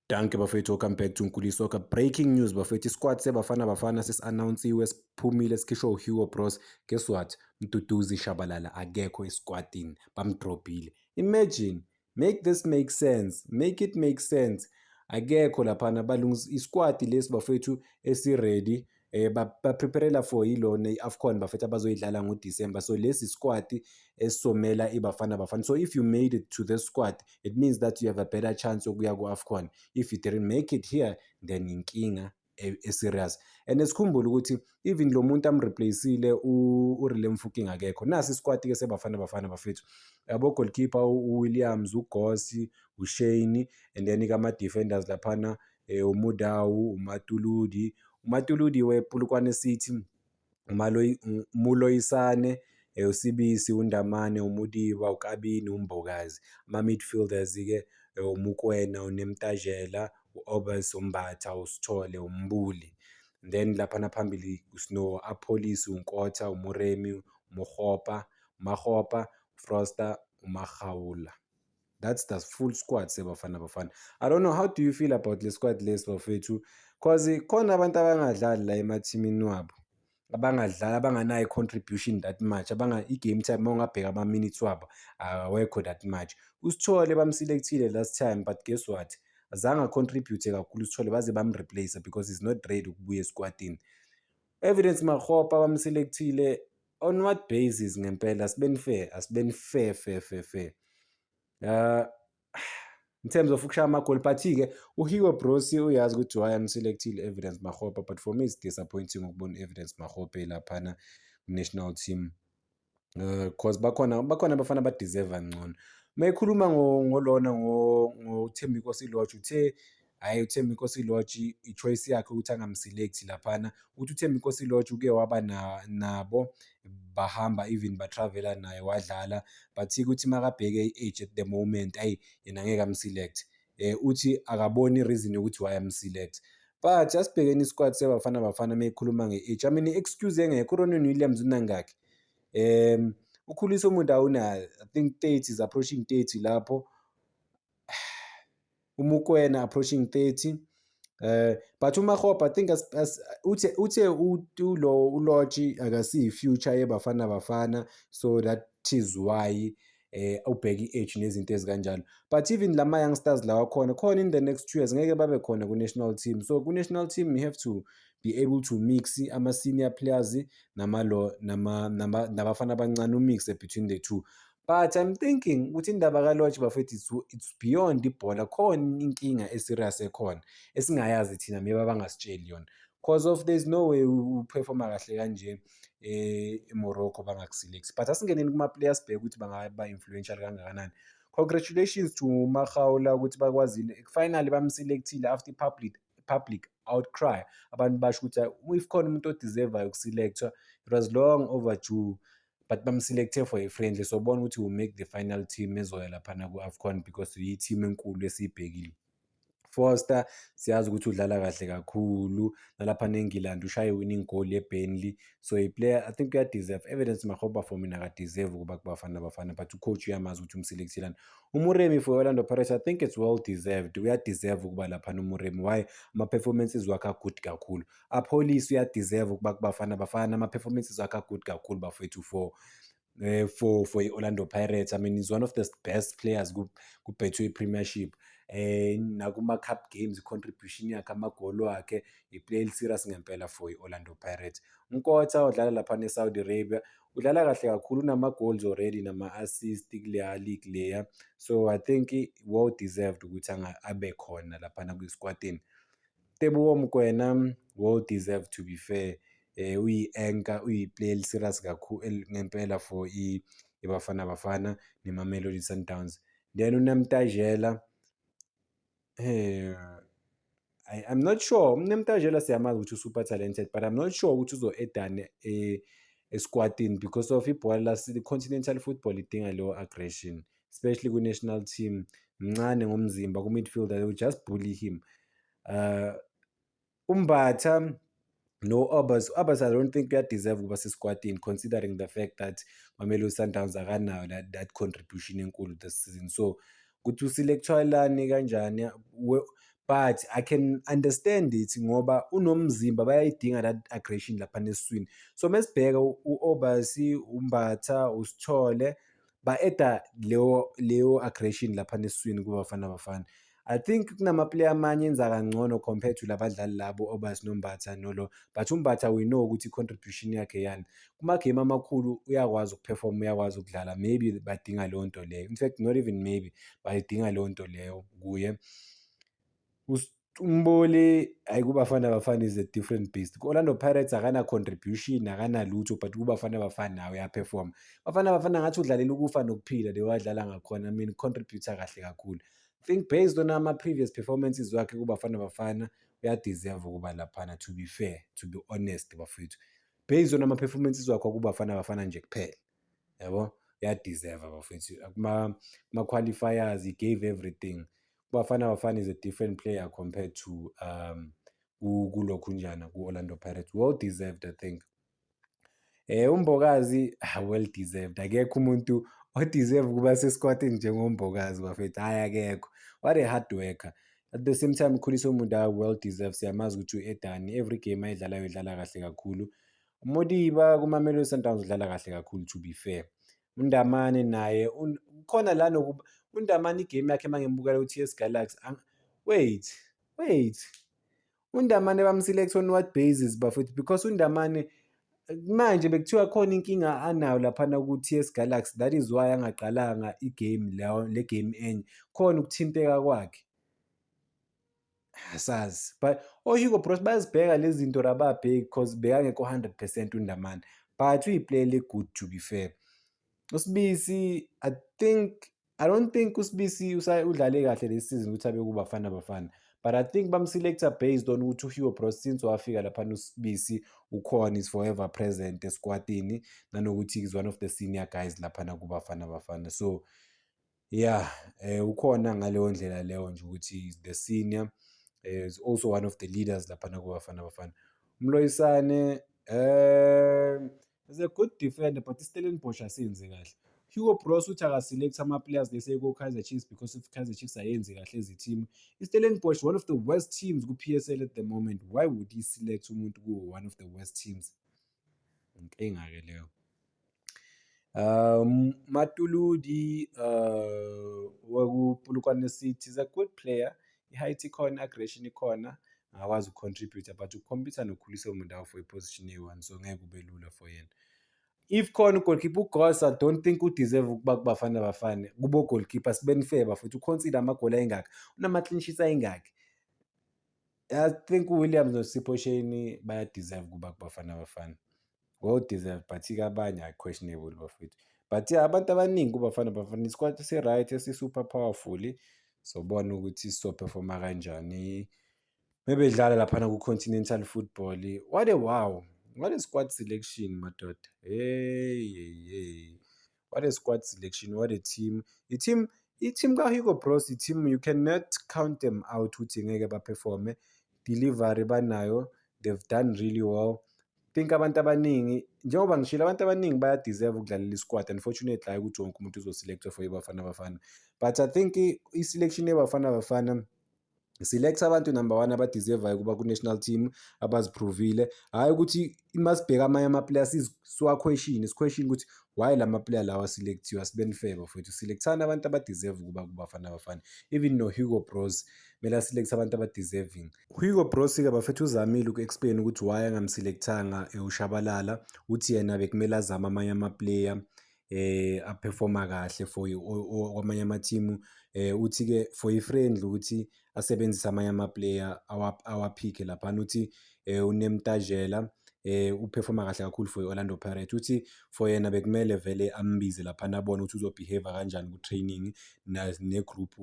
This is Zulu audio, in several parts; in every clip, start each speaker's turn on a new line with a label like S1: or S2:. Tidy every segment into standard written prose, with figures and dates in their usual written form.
S1: Danke bafethu, welcome back to Nkuli Soccer. Breaking news bafethu, isquad seBafana Bafana sesi-announce-iwe siphumile sikhishwe uHugo Bros. Guess what? Mduduzi Shabalala akekho esquadini, bamdrobhile. Imagine, make this make sense, make it make sense. Akekho laphana balungisa isquad lesi bafethu esi-ready bapreparela for ilona i-AFCON bafethu abazoyidlala ngoDisemba. So lesi squad esomela iBafana Bafana. So if you made it to the squad, it means that you have a better chance yokuya ku-AFCON. If you didn't make it here, then inkinga serious. And esikhumbule ukuthi even lo muntu amreplaceile uRile Mfokeng akekho. Nasi isquad ke seBafana Bafana bafethu. Yabo goalkeeper uWilliams, uGosi, uShane, and then kama defenders laphana uMudau, uMatuludi. uMatuludi wePolokwane City, uMuloisane, uSibisi, uNdamane, uMudiba, uKabini, uMbokazi. Ama-midfielders-ke uMukwena, uNemtajela, u-Obas, uMbatha, uSithole, uMbuli. Then laphana phambili sino-Apolisi, uNkotha, uMuremi, uMakgopa, uFroster, uMagawula. That's the full squad seBafana Bafana. I don't know, how do you feel about the squad list bafethu? Cause khona abantu abangadlali la emathimini wabo, abangadlali abanganayo i-contribution that much, i-game time mawungabheka ama-minutes wabo awekho that much. uSithole bamselekthile last time, but guess what, azange a-contribute kakhulu uSithole, baze bamreplace because he's not ready ukubuya esquadini. Evidence Maggopa bamselekthile on what basis ngempela? Asibeni fair. In terms of ukushaya amagoli, but-ke uHugo Bros uyazi ukuthi why amselekthile Evidence Maggopa, but for me it's disappointing ukubona Evidence Maggopa laphana national team. Cause bakhona abafana badeserve ngcono. Mayikhuluma ngolona ngoThembinkosi Lorch, uthe hhayi uThembinkosi Lorch i-choice yakhe ukuthi angamselekthi laphana. Uthi uThembinkosi Lorch uke waba nabo bahamba even batravela naye wadlala, but ukuthi makabheke i-age at the moment, hayi yena ngeke amselect. Uthi akaboni i-reason yokuthi why amselect. But asibhekeni isquad seBafana Bafana mayikhuluma nge-age, I mean i-excuse engekho. uRonwen Williams unangaki? Ukhuliso Mudau una, I think 30 is approaching 30 lapho. uMukwena approaching 30. But uMaggopa, I think uthe uLorch akasiyi future yeBafana Bafana, so that is why ubheka i-age nezinto ezikanjalo. But even lama youngsters lawa khona in the next 2 years ngeke babe khona ku-national team. So ku-national team you have to be able to mix ama-senior players nabafana abancane, umix between the two. But I'm thinking ukuthi indaba kaLorch bafethu it's beyond ibhola. Khona inkinga eserious ekhona esingayazi thina maybe abangasitsheli yona, cause of there's no way uperforma kahle kanje eMorocco bangakuselect. But asingeneni kuma-players sibheke ukuthi bangaba influential kangakanani. Congratulations to Magawula ukuthi bakwazile finally bamselekthile after public outcry. Abantu basho ukuthi if khona umuntu odeservayo ukuselekthwa, it was long overdue, but bamselecthe for a friendly. So bona ukuthi will make the final team ezoya laphana ku-AFCON because yi-team enkulu esiyibhekile. Foster siyazi ukuthi udlala kahle kakhulu nalapha neNgilandi, ushaye winning goal yeBurnley. So i-player I think uyadeserve. Evidence Maggopa for mina akadeserve ukuba kuBafana Bafana, but ucoach uyamazi ukuthi umselekthilani. uMuremi for Orlando Pirates, I think it's well deserved. Uyadeserve ukuba laphana uMuremi. Why? Ama-performances wakhe good kakhulu. Apolisi uyadeserve ukuba kuBafana Bafana. Ama-performances wakhe good kakhulu bafethu for i-Orlando Pirates. I mean, he's one of the best players ku-Betway Premiership. Nakuma-cup games i-contribution yakhe, amagoli wakhe, i-play eli-serious ngempela for i-Orlando Pirates. uNkotha udlala laphana eSaudi Arabia, udlala kahle kakhulu, unama-goals already nama-assist kuleya league leya. So I think well deserved ukuthi abe khona laphana kwi-squadini. Teboho Mokoena, well deserved to be fair. Uyi-anchor, uyi-play eli-serious kakhulu ngempela for iBafana Bafana neMamelodi Sundowns. Then uNemtajela, I'm not sure. uNemtajela siyamazi ukuthi super talented, but I'm not sure ukuthi uzo-edane esquadini because of ibhola continental football idinga leyo aggression, especially ku-national team. Mncane ngomzimba, ku-midfielder they will just bully him. uMbatha no-Obas, I don't think uyadeserve ukuba sesquadini considering the fact that Mamelodi Sundowns akanayo that contribution enkulu this season. So ukuthi uselect-lani kanjani but I can understand it ngoba unomzimba bayayidinga that aggression laphana esiswini. So mesibheka u-Obasi, uMbatha, uSithole ba-eda leyo aggression laphana esiswini kuBafana Bafana. I think kunama-player amanye enza kangcono compared to labadlali labo Obasi noMbatha nolo, but uMbatha we know ukuthi i-contribution yakhe yani. Kuma-game amakhulu uyakwazi ukuperform, uyakwazi ukudlala, maybe badinga leyo nto leyo. In fact not even maybe, bayidinga leyo nto leyo kuye. uMboli hhayi kuBafana Bafana is a different beast. Ku-Orlando Pirates akana-contribution, akanalutho, but kuBafana Bafana nawe uyaphefoma. Bafana Bafana ngathi udlalela ukufa nokuphila le wadlala ngakhona, I mean contribute-a kahle kakhulu. I think based on ama-previous performances wakhe kuBafana Bafana uyadeserve ukuba laphana, to be fair, to be honest bafowethu. Based on ama-performances wakhe kuBafana Bafana nje kuphela, yabo, uyadeserve bafowethu. Kuma-qualifiers he gave everything. Bafana Bafana is a different player compared to kulokhunjana ku-Orlando Pirates. Well deserved, I think. uMbokazi well deserved. Akekho umuntu odeserve ukuba sesquadini njengoMbokazi bafethu, hhayi akekho. What a hard worker. At the same time Khuliso Mudau well deserved. Siyamazi ukuthi u-Edani every game ayidlalayo udlala kahle kakhulu. uModiba kuMamelodi Sundowns udlala kahle kakhulu, to be fair. uNdamane naye khona la nokuba uNdamane igame yakhe mangimbuka u-TS Galaxy. Wait. uNdamane bamselect on what basis bafethu? Because uNdamane manje bekuthiwa khona inkinga anayo laphana ku-TS Galaxy, that is why angaqalanga igame le game enye, khona ukuthinteka kwakhe. Asazi, but Hugo Bros bayazibheka lezi zinto rababheki because bekangekho 100% uNdamane, but uyi-player le-good, to be fair. uSibisi I don't think uSibisi udlale kahle this season ukuthi abe kuBafana Bafana, but I think bamselecta based on ukuthi uHugo Bros since wafika laphana uSibisi ukhona, is forever present esquadini, nanokuthi is one of the senior guys laphana kuBafana Bafana. So yeah, ukhona ngaleyo ndlela leyo nje ukuthi is the senior, is also one of the leaders laphana kuBafana Bafana. uMloyisane is a good defender, but iStellenbosch asenzi kahle. Hugo Bros uthi akaselect ama-players lese ko-Kaizer Chiefs because if Kaizer Chiefs ayenzi kahle ezi team. iStellenbosch one of the worst teams ku-PSL at the moment. Why would he select umuntu ku-one of the worst teams? Inkinga-ke leyo. Matuludi wakuPolokwane City is a good player. I-height ikhona, aggression ikhona, angakwazi ukucontribute, but ukukhompyutha noKhuliso Mudau for i-position eyi-1, so ngeke kube lula for yena. If khona ugoalkeeper uGoss, I don't think udeserve ukuba kuBafana Bafana. Kubo goalkeeper sibeni fair bafethu, uconsider amagoli ayingaki, unama-clean sheets ayingaki. I think uWilliams noSipho Shane bayadeserve kuba kuBafana Bafana. Well deserved, but abanye are questionable bafethu. But yeah, abantu abaningi kuBafana Bafana isquad esi-right, esi-super powerful, sobona ukuthi sizoperforma kanjani mebedlala laphana ku-continental football. What a squad selection madoda. Hey. What a squad selection, what a team. I-team ka-Hugo Bros, i-team you cannot count them out ukuthi ngeke baperforme. Delivery banayo, they've done really well. Think abantu abaningi, njengoba ngishilo abantu abaningi bayadeserve ukudlalela isquad. Unfortunately hayi ukuthi wonke umuntu uzoselectwa for iBafana Bafana, but I think i-selection yeBafana Bafana select abantu number 1 abadeservayo kuba ku-national team, abaziprovile. Hhayi ukuthi masibheka amanye ama-players siquestion ukuthi why lama-player lawa aselecthiwe. Asibeni fair bafowethu, selectani abantu abadeserve ukuba kuBafana Bafana. Even no-Hugo Bros kumele aselect abantu abadeserving. Hugo Bros-ke bafethu uzamile uku-explain ukuthi why angamselektanga uShabalala, uthi yena bekumele azame amanye ama-player aperforma kahle for kwamanye ama-team. Uthi-ke for i-friendly ukuthi asebenzise amanye ama-player awaphikhe laphana. Uthi uNemtajela uperforma kahle kakhulu for i-Orlando Pirates. Uthi for yena bekumele vele ambize laphana abone ukuthi uzobehave kanjani ku-training negroup.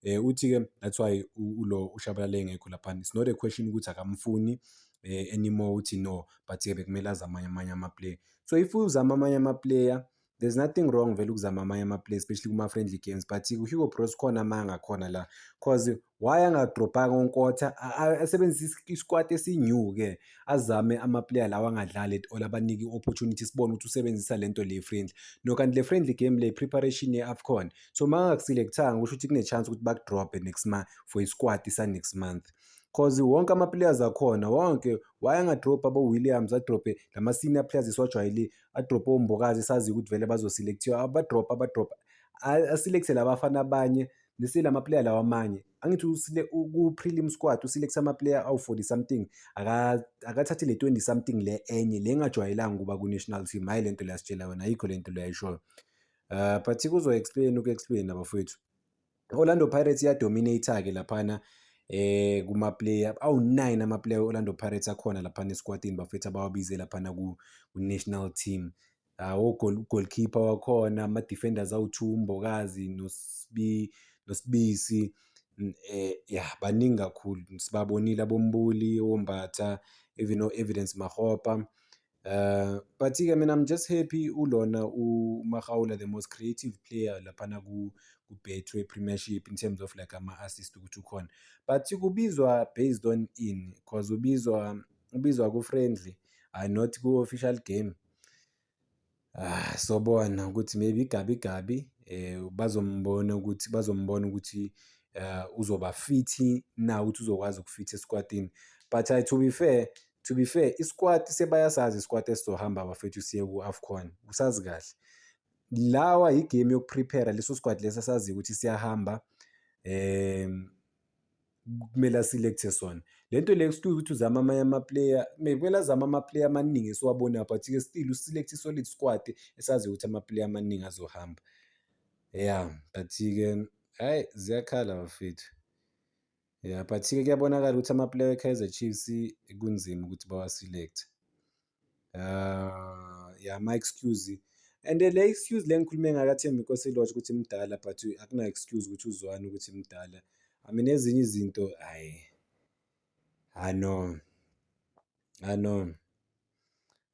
S1: Uthi-ke that's why uShabalala engekho laphana. It's not a question ukuthi akamfuni anymore, uthi no, but-ke bekumele azame amanye ama-player. So if uzama amanye ama-player, there's nothing wrong vele ukuzama amanye ama-player, especially kuma-friendly games, but uHugo Bros khona ama angakhona la, cause why angadropanga uNkotha asebenzise isquad esinew-ke azame ama-player lawa angadlali or abanike i-opportunity sibone ukuthi usebenzisa lento le friendly. No, kanti le friendly game le preparation ye-AFCON. So mangakuselekthanga kusho ukuthi kune-chance ukuthi bakudrophe for isquad sa-next month. Cause wonke ama-players akhona wonke why angadrophi abo-Williams adrophe lama-senior players esiwajwayele adrophe oMbokazi saziyo ukuthi vele bazoselekhthiwa abadropha aselekte labafana abanye bese lama-player lawa amanye angithi ku-prelim squad uselekte ama-player awu-40 something akathathe le 20 something le enye le engajwayelanga ukuba ku-national team hhayi lento le yasitshela wena ayikho lento le ayishoyo. But kuzo-explain uku-explain abafowethu. Orlando Pirates iyadominate-ke laphana kuma-player awu-9 ama-player e-Orlando Pirates akhona laphana esquadini bafethu abawabize laphana ku-national team. Goalkeeper wakhona ama-defenders awu-2 uMbokazi noSibisi baningi kakhulu sibabonile aboMbuli oMbatha even o-Evidence Makgopa. But-ke mina I'm just happy ulona uMakhaula the most creative player laphana ku-Betway Premiership in terms of like ama-assist ukuthi ukhona. But kubizwa based on ini cause ubizwa ku-friendly not ku-official game. Sobona ukuthi maybe igabi bazombona ukuthi uzoba fit na ukuthi uzokwazi ukufit esquadini. But to be fair isquad sebayasazi isquad esizohamba bafethu siye ku-AFCON usazi kahle. Lawa igame yokuprepare leso squad lesa saziyo ukuthi siyahamba kumele aselecte sona. Lento le excuse ukuthi uzama amanye ama-player kumele azama ama-player amaningi esiwabonayo but-ke still uselect i-solid squad esaziyo ukuthi ama-player amaningi azohamba. But-ke hhayi ziyakhala bafethu. But-ke kuyabonakala ukuthi ama-player we-Kaizer Chiefs kunzima ukuthi bawaselekte. Ma-excuse and le excuse le ngikhulume ngayo kaThembi Nkosi-Lorch ukuthi mdala but akuna excuse ukuthi uzwane ukuthi mdala. I mean ezinye izinto no.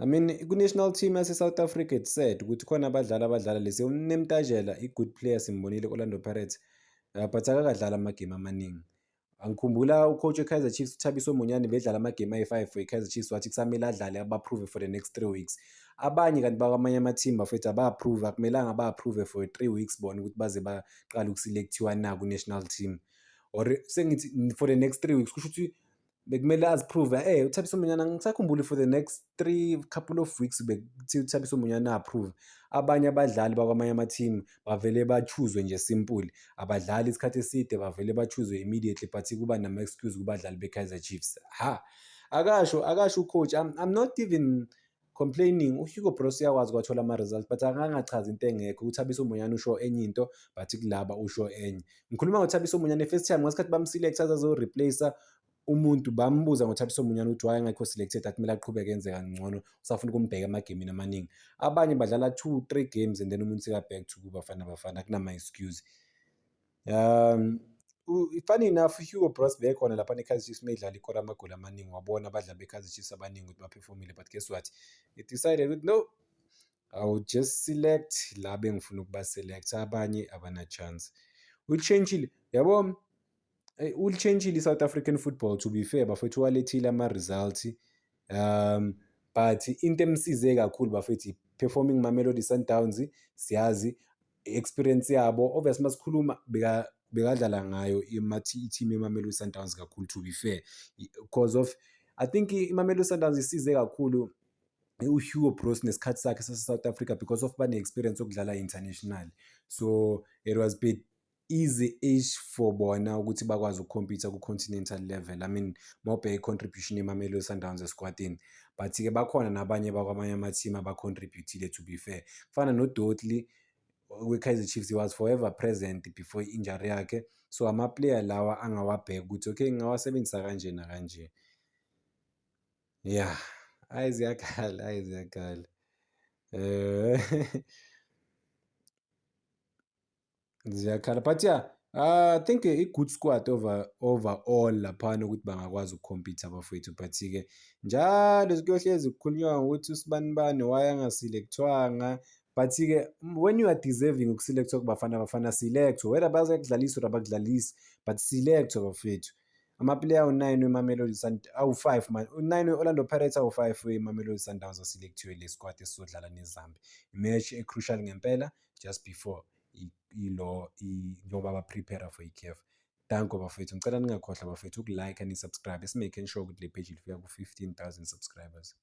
S1: I mean ku-national team yase-South Africa it's sad ukuthi khona abadlala lese uNemtajela i-good player simbonile ku-Orlando Pirates but akakadlali amagame amaningi. Angikhumbula ucoach we-Kaizer Chiefs uThabiso Munyane bedlala amagame ayi-5 for i-Kaizer Chiefs wathi kusamele adlale aba-approve for the next 3 weeks. Abanye kanti bakwamanye ama-team bafethu aba-approve akumelanga ba-approve for 3 weeks bona ukuthi baze baqale ukuselekhthiwa na ku-national team or sengithi for the next 3 weeks kusho ukuthi bekumele aziprove uThabiso Munyane angisakhumbuli for the next couple of weeks bekuthi uThabiso Munyane approve. Abanye abadlali bakwamanye ama-team bavele ba-choose nje simple abadlali isikhathi eside bavele ba-choose immediately but kuba nama-excuse kubadlali be-Kaizer Chiefs. Akasho ucoach I'm not even complaining. uHugo Broos uyakwazi kwathola ama-results but akangachazi into engekho. uThabiso Munyane usho enye into but kulaba usho enye. Ngikhuluma ngoThabiso Munyane first time ngasikhathi bamselect azo-replacer umuntu bambuza ngoThabiso Munyane ukuthi why engekho selected athi kumele aqhubeke enze kangcono usafuna ukumbheka emagemini amaningi. Abanye badlala 2-3 games and then umuntu seka-back to kuBafana Bafana akunama-excuse. Funny enough uHugo Broos bekhona lapha ne-Kaizer Chiefs mayidlala ikora amagoli amaningi wabona abadlali be-Kaizer Chiefs abaningi ukuthi baphefomile but guess what he decided ukuthi no I will just select la bengifuna ukuba-select abanye abana-chance. Ulitshentshile yabo ulitshentshile i-South African football to be fair bafethu walethile ama-results but into emsize kakhulu bafethu performing Mamelodi Sundowns siyazi experience yabo obviously masikhuluma bekadlala ngayo i-team yeMamelodi Sundowns kakhulu to be fair because of I think iMamelodi Sundowns isize kakhulu uHugo Broos nesikhathi sakhe sase-South Africa because of bane-experience yokudlala international. So it was bit easy-ish for bona ukuthi bakwazi ukukhompyutha ku-continental level. I mean mawubheka i-contribution yeMamelodi Sundowns esquadini but-ke bakhona nabanye bakwamanye ama-team abacontributile to be fair. Kufana noDotley we-Kaizer Chiefs he was forever present before i-injury yakhe. So ama-player lawa angawabheka ukuthi okay ngingawasebenzisa kanje nakanje. Hayi ziyakhala. Ziyakhala but I think a good squad overall laphana ukuthi bangakwazi ukukhompyutha abafowethu but-ke njalo kuyohlezi kukhulunywa ngokuthi usibanibani why angaselekthwanga But-ke when you are deserving ukuselect-wa kuBafana select-wa, whether bazakudlalisa or abakudlalisi, but select-wa bafethu. Ama-player awu-9 weMamelodi awu-5 u-9 we-Orlando Pirates, awu-5 weMamelodi Sundowns aselecthiwe le squad esizodlala neZambia. Imatch e-crucial ngempela, just before njengoba ba-prepare for i-CAF. Danko bafethu, ngicela ningakhohlwa bafethu uku-like and subscribe, esimaking sure ukuthi le page ilifika ku-15,000 subscribers.